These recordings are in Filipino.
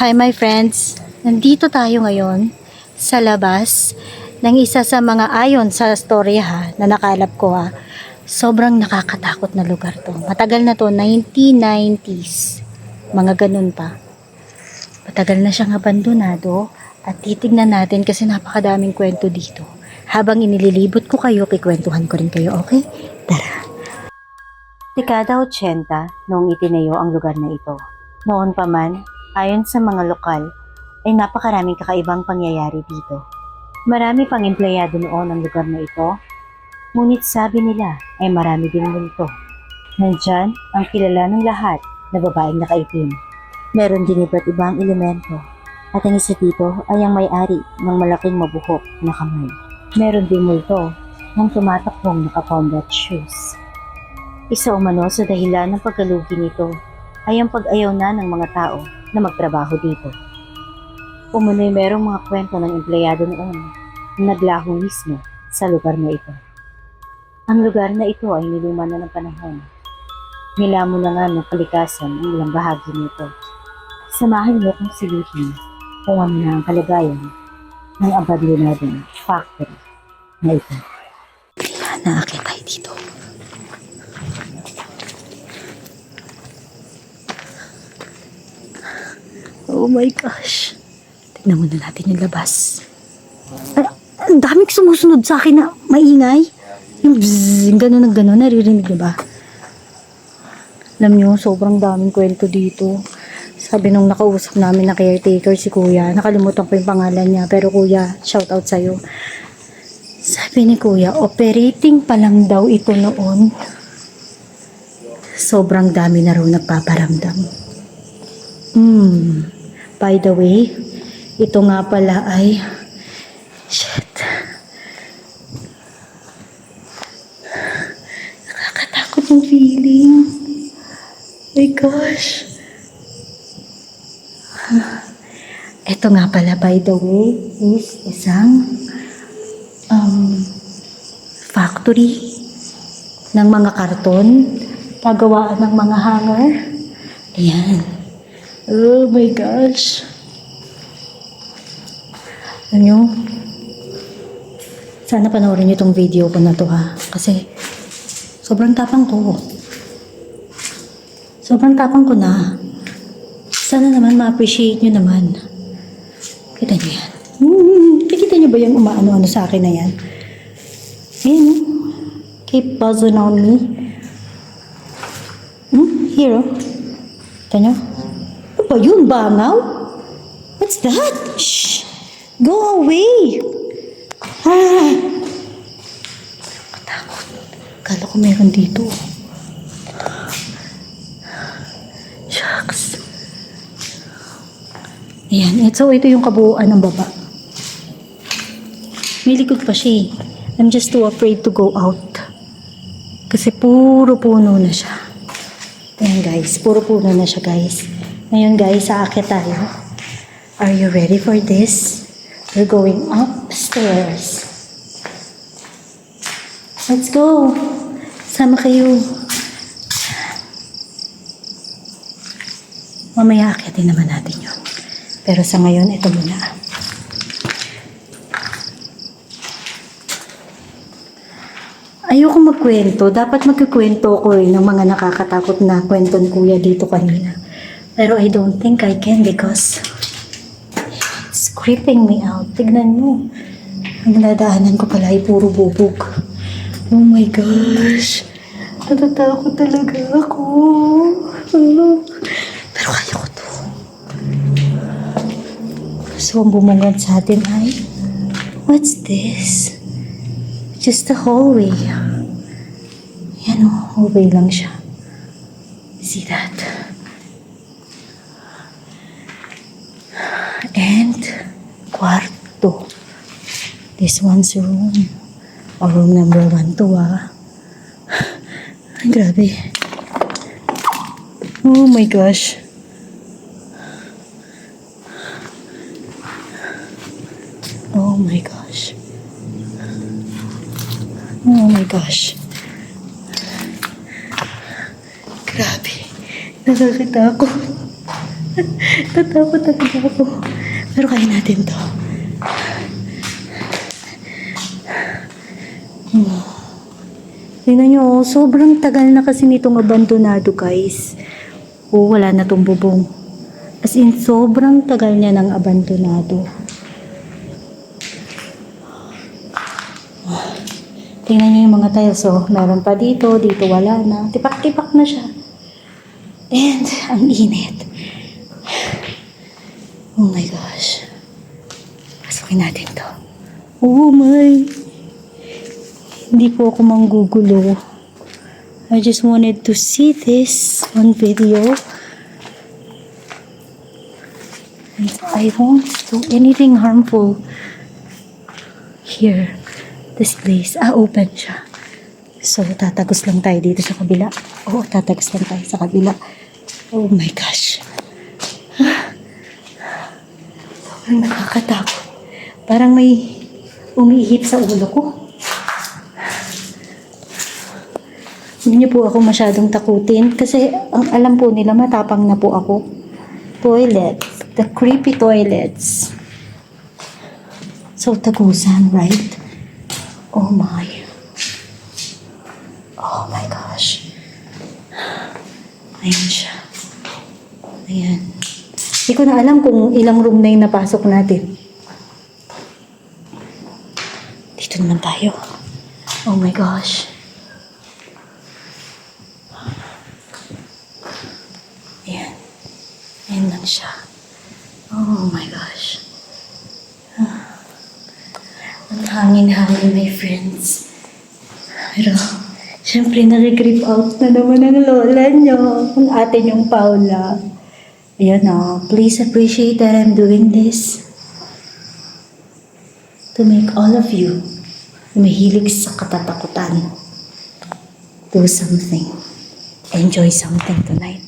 Hi my friends! Nandito tayo ngayon sa labas ng isa sa mga ayon sa story na nakalap ko Sobrang nakakatakot na lugar to. Matagal na to, 1990s. Mga ganun pa. Matagal na siyang abandonado at titignan natin kasi napakadaming kwento dito. Habang inililibot ko kayo, kikwentuhan ko rin kayo, okay? Tara! Dekada 80 noong itinayo ang lugar na ito. Noon pa man, ayon sa mga lokal, ay napakaraming kakaibang pangyayari dito. Marami pang empleyado noon ang lugar na ito, ngunit sabi nila ay marami din multo. Nandyan ang kilala ng lahat na babaeng nakaitim. Meron din iba't ibang elemento at ang isa dito ay ang may-ari ng malaking mabuhok na kamay. Meron din multo ng tumatakbong naka-combat shoes. Isa umano sa dahilan ng pagkalugi nito ay ang pag-ayaw na ng mga tao na magtrabaho dito. Umunoy merong mga kwento ng empleyado noon na naglaho mismo sa lugar na ito. Ang lugar na ito ay niluma na ng panahon. Nilamon na nga ng kalikasan ang ilang bahagi nito. Samahan niyo kong silipin kung ano na ang kalagayan ng abandonadong factory na ito. Naakit tayo dito. Oh my gosh. Tignan muna natin yung labas. Ay, ang daming sumusunod sa akin na maingay. Yung bzzz, gano'n ng gano'n. Naririnig niyo ba? Alam niyo, sobrang daming kwento dito. Sabi nung nakausap namin na caretaker si Kuya, nakalimutan ko yung pangalan niya. Pero Kuya, shout out sa'yo. Sabi ni Kuya, operating pa lang daw ito noon. Sobrang dami na raw nagpaparamdam. By the way, ito nga pala ay shit. Nakakatakot yung feeling. My gosh. Ito nga pala, by the way, is isang factory ng mga karton, pagawaan ng mga hanger. Ayan. Oh my gosh. Alam nyo, sana panoorin nyo itong video ko na to kasi sobrang tapang ko. Sobrang tapang ko na. Sana naman ma-appreciate nyo naman. Kita nyo yan. Kita nyo ba yung umaano-ano sa akin na yan? Ayan. Keep buzzing on me. Here Kita nyo? Ano ba yun? Bangaw? What's that? Shh! Go away! Katakot. Akala ko meron dito. Shucks. Ayan. So, ito yung kabuuan ng baba. May likod pa siya. I'm just too afraid to go out. Kasi puro puno na siya. Ayan guys. Puro puno na siya guys. Ngayon guys, aakyat tayo. Are you ready for this? We're going upstairs. Let's go. Sama kayo. Mamaya akyatin naman natin yun. Pero sa ngayon, ito muna. Ayoko magkwento. Dapat magkikwento ko ng mga nakakatakot na kwento ni Kuya dito kanina. Pero I don't think I can because it's creeping me out. Tignan mo. Ang nadaanan ko pala ay puro bubog. Oh my gosh. Natatakot talaga ako. Pero kaya ko to. So, ang bumungad sa atin ay, what's this? Just a hallway. Yan hallway lang siya. See that? And kwarto. This one's room. Or room number 1 to Ay, grabe. Oh my gosh. Oh my gosh. Oh my gosh. Grabe. Nakakatakot. Tatakot talaga ako. Pero kaya natin to. Tingnan nyo, oh, sobrang tagal na kasi nitong abandonado, guys. Oh, wala na tong bubong. As in, sobrang tagal niya ng abandonado. Tingnan nyo yung mga tiles, oh. Meron pa dito, dito wala na. Tipak-tipak na siya. And, ang init. Oh my gosh. Pasukin natin to. Oh my. Hindi po ako manggugulo. I just wanted to see this on video. And I won't do anything harmful here. This place. Open siya. So, tatagos lang tayo dito sa kabila. Oo, tatagos lang tayo sa kabila. Oh my gosh. Sobrang nakakatakot. Parang may umiihip sa ulo ko. Hindi niyo po ako masyadong takutin kasi ang alam po nila matapang na po ako. Toilets. The creepy toilets. So, tagusan, right? Oh my. Oh my gosh. Ayan siya. Ayan. Hindi ko na alam kung ilang room na yung napasok natin. Dito naman tayo. Oh my gosh. Ayan. Ayan lang siya. Oh my gosh. Ang hangin-hangin, my friends. Pero, syempre, nag-creep out na naman ang lola nyo. Ang ate nyong Paula. Ayan o. Please appreciate that I'm doing this. To make all of you mahilig sa katatakutan. Do something. Enjoy something tonight.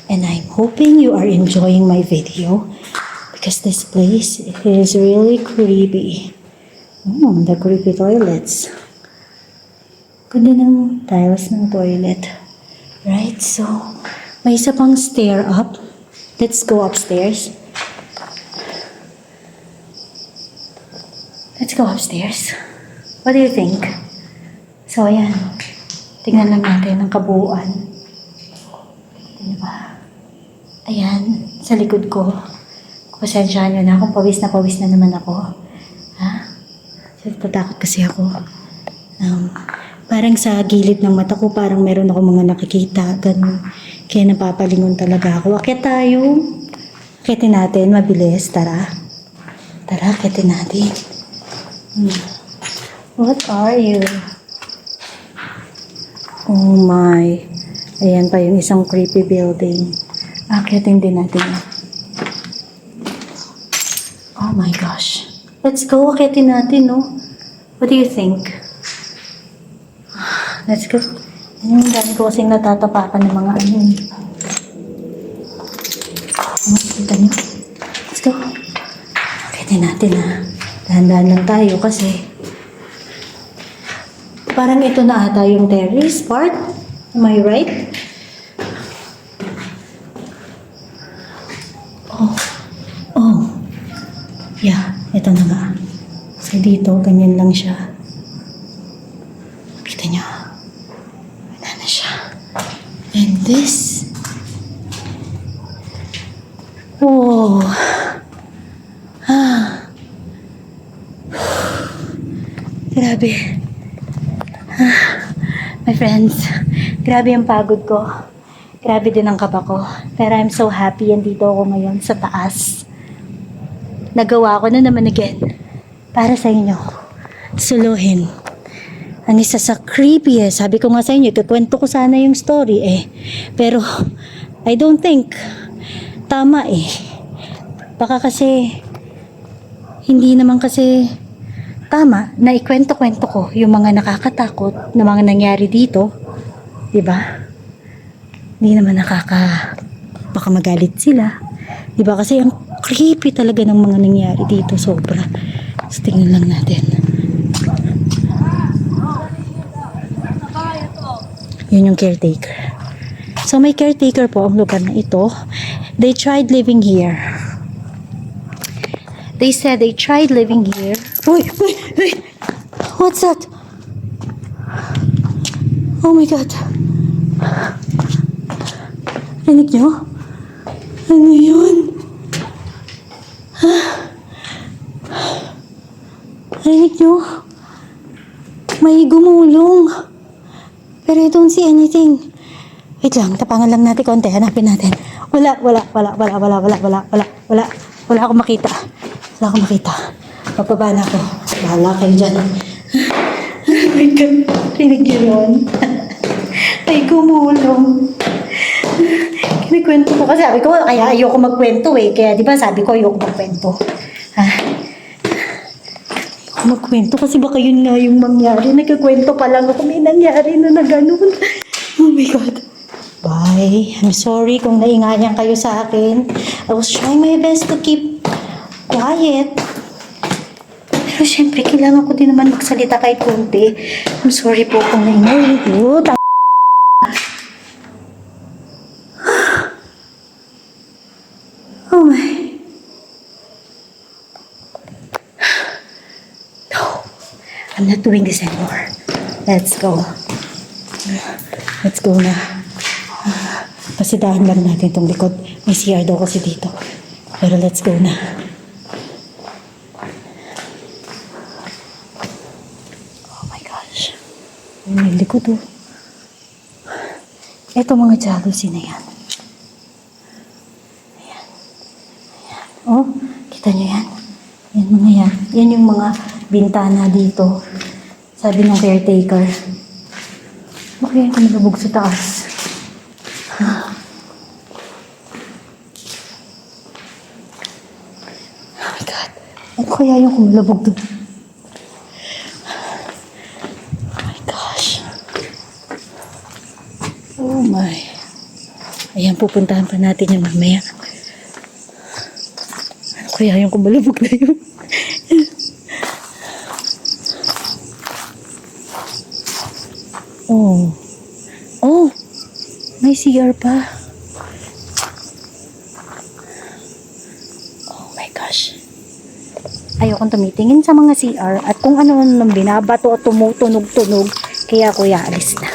And I'm hoping you are enjoying my video. Because this place is really creepy. The creepy toilets. Ganda ng tiles ng toilet. Right? So, may isa pang stair up. Let's go upstairs. Let's go upstairs. What do you think? So, ayan. Tingnan lang natin ang kabuuan. Diba? Ayan, sa likod ko. Pasensyahan nyo na kung pawis na naman ako. Ha? So, tatakot kasi ako. Parang sa gilid ng mata ko, parang meron ako mga nakikita. Ganun. Kaya napapalingon talaga ako. Akyat tayo. Akyatin natin, mabilis. Tara. Tara, akyatin natin. What are you? Oh my. Ayan pa yung isang creepy building. Akyatin din natin. Oh my gosh. Let's go. Akyatin natin, no? What do you think? Let's go. Yung dami ko kasing natatapakan ng mga ano. Kita nyo? Let's go. Akyatin natin, ha? Dahan-dahan lang tayo kasi parang ito na ata yung terrace part. Am I right? Oh. Yeah, ito na nga. So dito, ganyan lang siya. Kita nyo. Wala na siya. And this. Oh. Grabe. My friends, grabe ang pagod ko. Grabe din ang kaba ko. Pero I'm so happy andito ako ngayon sa taas. Nagawa ko na naman again para sa inyo. Suluhin. Ang isa sa creepiest. Sabi ko nga sa inyo, ikukwento ko sana yung story eh. Pero I don't think tama eh. Baka kasi hindi naman kasi tama na ikwento-kwento ko yung mga nakakatakot na mga nangyari dito. Diba? Hindi naman baka magalit sila. Diba? Kasi ang creepy talaga ng mga nangyari dito. Sobra. So, tingnan lang natin. Yun yung caretaker. So, may caretaker po ang lugar na ito. They tried living here. They said they tried living here. Wait, wait, wait. What's that? Oh my God. Rinig nyo? Ano yun? Rinig nyo? May gumulong. Pero I don't see anything. Wait lang, tapangan lang natin konti. Hanapin natin. Wala akong makita. Wala akong makita. Pagbaba na ako. Bahala kayo dyan. Oh my God. Rinig nyo yun? May gumulong. Kinikwento ko kasi sabi ko, kaya ayoko magkwento eh. Kaya di ba sabi ko ayoko magkwento. Ayoko magkwento kasi baka yun nga yung mangyari. Nagkakwento pa lang ako, may nangyari na ganun. Oh my God. Bye. I'm sorry kung naingayan kayo sa akin. I was trying my best to keep quiet. Pero syempre, kailangan ko din naman magsalita kahit konti. I'm sorry po kung naingayan ko. Oh my. No. I'm not doing this anymore. Let's go. Let's go na. Pasidahan lang natin itong likod. May CR daw kasi dito. Pero let's go na. Oh my gosh. May likod oh. Ito mga jealousy na yan. Ayan. Ayan. Oh, kita nyo yan? Yan mga yan. Yan yung mga bintana dito. Sabi ng caretaker. Bakit yan kumalabog sa taas? Oh my God. Ano kaya yung kumalabog doon? Oh my gosh. Oh my. Ayan, pupuntahan pa natin yung mamaya. Ano kaya yung kumalabog na yun? Oh. Oh. May CR pa. Oh my gosh. Ayokong tumitingin sa mga CR at kung ano-ano binabato at tumutunog-tunog. Kaya ako alis na.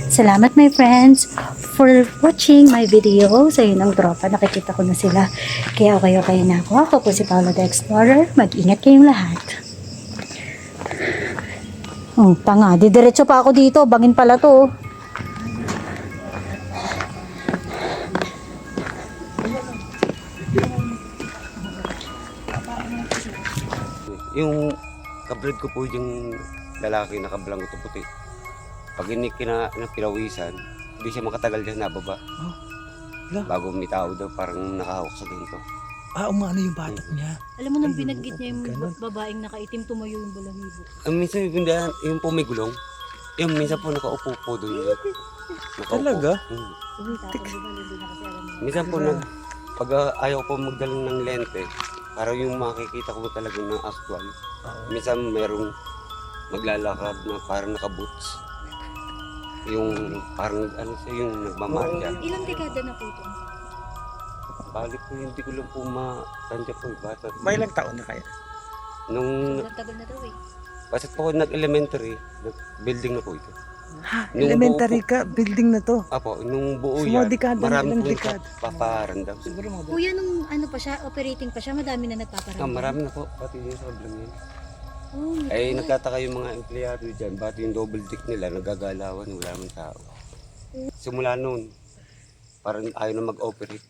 Salamat my friends for watching my video. Sa yun ang tropa. Nakikita ko na sila. Kaya okay na ako. Ako po si Paula the Explorer. Mag-ingat kayong lahat. Tanga. Didiretso pa ako dito. Bangin pala to. Yung kabred ko po yung lalaki na kablang ito puti. Pag pinawisan, hindi siya makatagal dyan nababa. Bago may tao daw parang nakahawak sa ganito. Umano yung batak niya. Alam mo nang binanggit niya yung babaeng nakaitim tumayo yung balahibo. Minsan yung po may gulong. Yung minsan po nakaupo po doon. Nakaupo. Talaga? Minsan po pag ayaw po magdalang ng lente, para yung makikita ko talaga ng actual. Minsan mayroong maglalakad na parang nakaboots. Yung parang yung nagmamarya. Ilang dekada na po ito? Balik po hindi ko lang po matanda po bata. May ilang taon na kaya? Nung Tagal na daw eh. basta po nag-elementary, building na po ito. Nung Elementary buo ka, building na to. Apo, nung buo Sa mga yan, dekada na, marami ilang po yung dekada? paparandam. Siguro mga Kuya, nung ano pa siya, operating pa siya, madami na nagpaparamdam. Marami na po, pati yung sobrang yan. Oh my Eh, God. nagtataka yung mga empleyado dyan, pati yung double deck nila, nagagalawan, wala man tao. Simula noon, parang ayaw na mag-operate.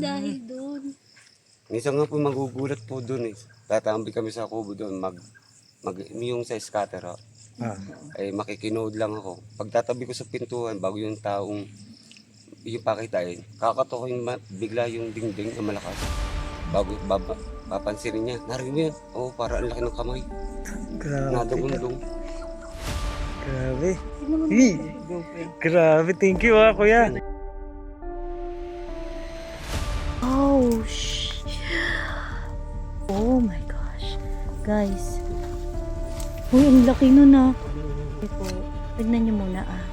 Dahil doon. Minsan nga po magugulat po doon eh. Tatambi kami sa kubo doon, yung sa scatter ho. Eh, makikinood lang ako. Pagtatabi ko sa pintuan, bago yung taong yung pakitain, kakatokin bigla yung dingding na malakas. Bago papansinin niya, narinig mo yan? Oo, para ang laki ng kamay. Grabe. Nadagundong. Grabe. Grabe, thank you kuya. Oh, oh my gosh. Guys. Uy, ang laki nun ah. Okay po. Tignan nyo muna ah.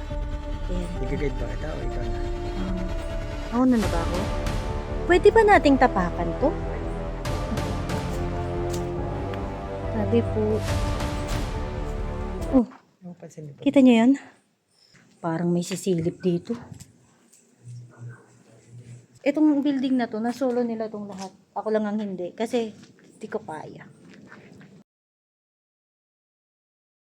Ayan. Nag-guide ba kita o ikaw na? Ako na ba ako? Pwede ba nating tapakan to? Sabi po. Oh, kita niyo yan? Parang may sisilip dito. Itong building na to, na solo nila tong lahat. Ako lang ang hindi. Kasi, di ko kaya.